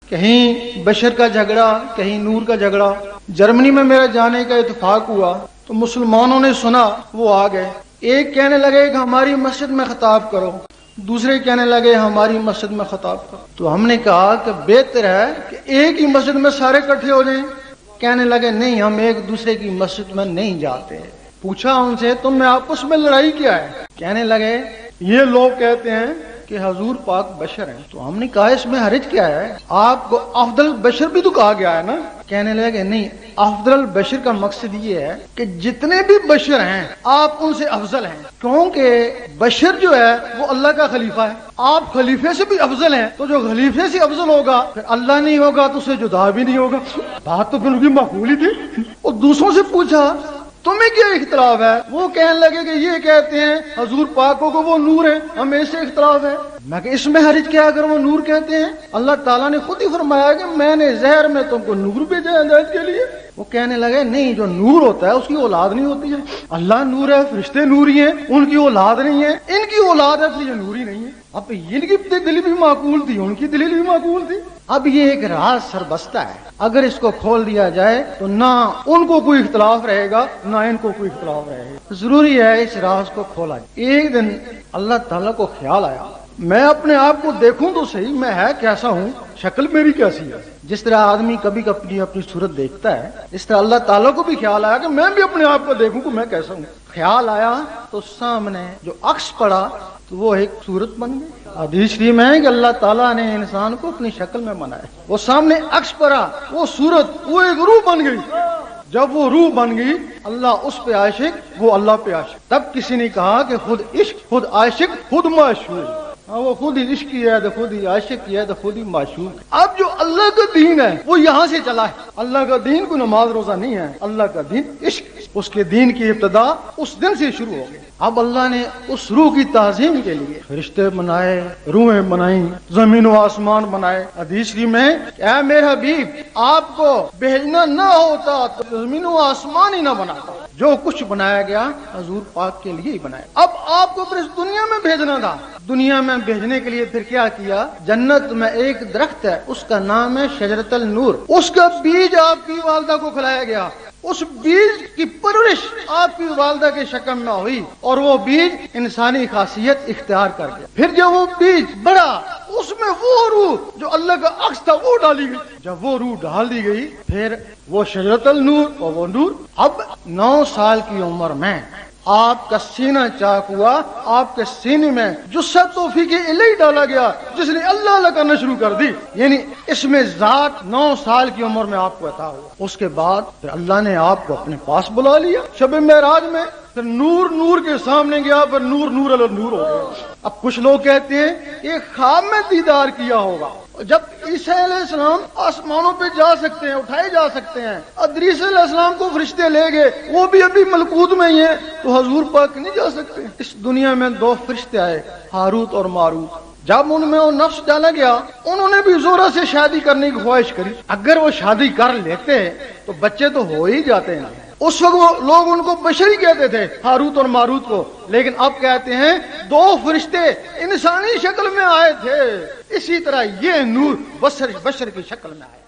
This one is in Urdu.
کہیں بشر کا جھگڑا، کہیں نور کا جھگڑا۔ جرمنی میں میرا جانے کا اتفاق ہوا تو مسلمانوں نے سنا، وہ آ گئے۔ ایک کہنے لگے کہ ہماری مسجد میں خطاب کرو، دوسرے کہنے لگے ہماری مسجد میں خطاب کرو۔ تو ہم نے کہا کہ بہتر ہے کہ ایک ہی مسجد میں سارے اکٹھے ہو جائیں۔ کہنے لگے نہیں، ہم ایک دوسرے کی مسجد میں نہیں جاتے۔ پوچھا ان سے تم میں آپس میں لڑائی کیا ہے؟ کہنے لگے یہ لوگ کہتے ہیں کہ حضور پاک بشر ہیں۔ تو ہم نے کہا اس میں حرج کیا ہے؟ آپ کو افضل بشر بھی تو کہا گیا ہے نا۔ کہنے لگے نہیں، افضل البشر کا مقصد یہ ہے کہ جتنے بھی بشر ہیں آپ ان سے افضل ہیں، کیونکہ بشر جو ہے وہ اللہ کا خلیفہ ہے۔ آپ خلیفے سے بھی افضل ہیں، تو جو خلیفے سے افضل ہوگا پھر اللہ نہیں ہوگا تو اسے جدا بھی نہیں ہوگا۔ بات تو پھر ان کی معقول ہی تھی۔ اور دوسروں سے پوچھا تمہیں کیا اختلاف ہے؟ وہ کہنے لگے کہ یہ کہتے ہیں حضور پاکوں کو وہ نور ہے، ہمیں اس سے اختلاف ہے۔ میں کہ اس میں حرج کیا اگر وہ نور کہتے ہیں؟ اللہ تعالیٰ نے خود ہی فرمایا کہ میں نے زہر میں تم کو نور بھیجا ہے ہدایت کے لیے۔ وہ کہنے لگے نہیں، جو نور ہوتا ہے اس کی اولاد نہیں ہوتی ہے۔ اللہ نور ہے، فرشتے نوری ہیں، ان کی اولاد نہیں ہے، ان کی اولاد ہے اس لیے نوری نہیں ہے۔ اب ان کی دلیل بھی معقول تھی، ان کی دلیل بھی معقول تھی۔ اب یہ ایک راز سربستہ ہے، اگر اس کو کھول دیا جائے تو نہ ان کو کوئی اختلاف رہے گا نہ ان کو کوئی اختلاف رہے گا۔ ضروری ہے اس راز کو کھولا جائے۔ ایک دن اللہ تعالیٰ کو خیال آیا میں اپنے آپ کو دیکھوں تو صحیح، میں ہے کیسا ہوں، شکل میری کیسی ہے۔ جس طرح آدمی کبھی کبھی اپنی صورت دیکھتا ہے، اس طرح اللہ تعالیٰ کو بھی خیال آیا کہ میں بھی اپنے آپ کو دیکھوں کہ میں کیسا ہوں۔ خیال آیا تو سامنے جو عکس پڑا تو وہ ایک صورت بن گئی۔ حدیث شریف میں ہے کہ اللہ تعالیٰ نے انسان کو اپنی شکل میں بنایا، وہ سامنے عکس پڑا، وہ صورت، وہ ایک روح بن گئی۔ جب وہ روح بن گئی، اللہ اس پہ عاشق، وہ اللہ پہ عاشق۔ تب کسی نے کہا کہ خود عشق، خود عاشق، خود معشوق۔ وہ خود ہی عشق کی ہے تو خود ہی عاشق کی ہے تو خود ہی معشوق۔ اب جو اللہ کا دین ہے وہ یہاں سے چلا ہے۔ اللہ کا دین کوئی نماز روزہ نہیں ہے، اللہ کا دین عشق۔ اس کے دین کی ابتدا اس دن سے شروع ہو گئی۔ اب اللہ نے اس روح کی تعظیم کے لیے فرشتے بنائے، روحیں بنائیں، زمین و آسمان بنائے۔ حدیث شریف میں اے میرے حبیب، آپ کو بھیجنا نہ ہوتا تو زمین و آسمان ہی نہ بناتا۔ جو کچھ بنایا گیا حضور پاک کے لیے ہی بنایا۔ اب آپ کو پھر اس دنیا میں بھیجنا تھا۔ دنیا میں بھیجنے کے لیے پھر کیا کیا؟ جنت میں ایک درخت ہے، اس کا نام ہے شجرۃ النور، اس کا بیج آپ کی والدہ کو کھلایا گیا۔ اس بیج کی پرورش آپ کی والدہ کے شکم میں ہوئی اور وہ بیج انسانی خاصیت اختیار کر گیا۔ پھر جب وہ بیج بڑا، اس میں وہ روح جو اللہ کا عکس تھا وہ ڈالی گئی۔ جب وہ روح ڈال دی گئی پھر وہ شجرۃ النور اور وہ نور۔ اب 9 سال کی عمر میں آپ کا سینہ چاک ہوا، آپ کے سینے میں جثہ توفیق الہی ڈالا گیا جس نے اللہ اللہ کرنا شروع کر دی، یعنی اس میں ذات 9 سال کی عمر میں آپ کو عطا ہوا۔ اس کے بعد پھر اللہ نے آپ کو اپنے پاس بلا لیا۔ شب معراج میں پھر نور نور کے سامنے گیا، پھر نور نور علی نور ہو گیا۔ اب کچھ لوگ کہتے ہیں کہ خواب میں دیدار کیا ہوگا۔ جب عیسیٰ علیہ السلام آسمانوں پہ جا سکتے ہیں، اٹھائے جا سکتے ہیں، ادریس علیہ السلام کو فرشتے لے گئے، وہ بھی ابھی ملکوت میں ہی ہیں، تو حضور پاک نہیں جا سکتے۔ اس دنیا میں 2 فرشتے آئے، ہاروت اور ماروت۔ جب ان میں وہ نفس ڈالا گیا، انہوں نے بھی زورہ سے شادی کرنے کی خواہش کری۔ اگر وہ شادی کر لیتے تو بچے تو ہو ہی جاتے ہیں۔ اس وقت وہ لوگ ان کو بشری کہتے تھے، ہاروت اور ماروت کو، لیکن اب کہتے ہیں 2 فرشتے انسانی شکل میں آئے تھے۔ اسی طرح یہ نور بشر کی شکل میں آئے۔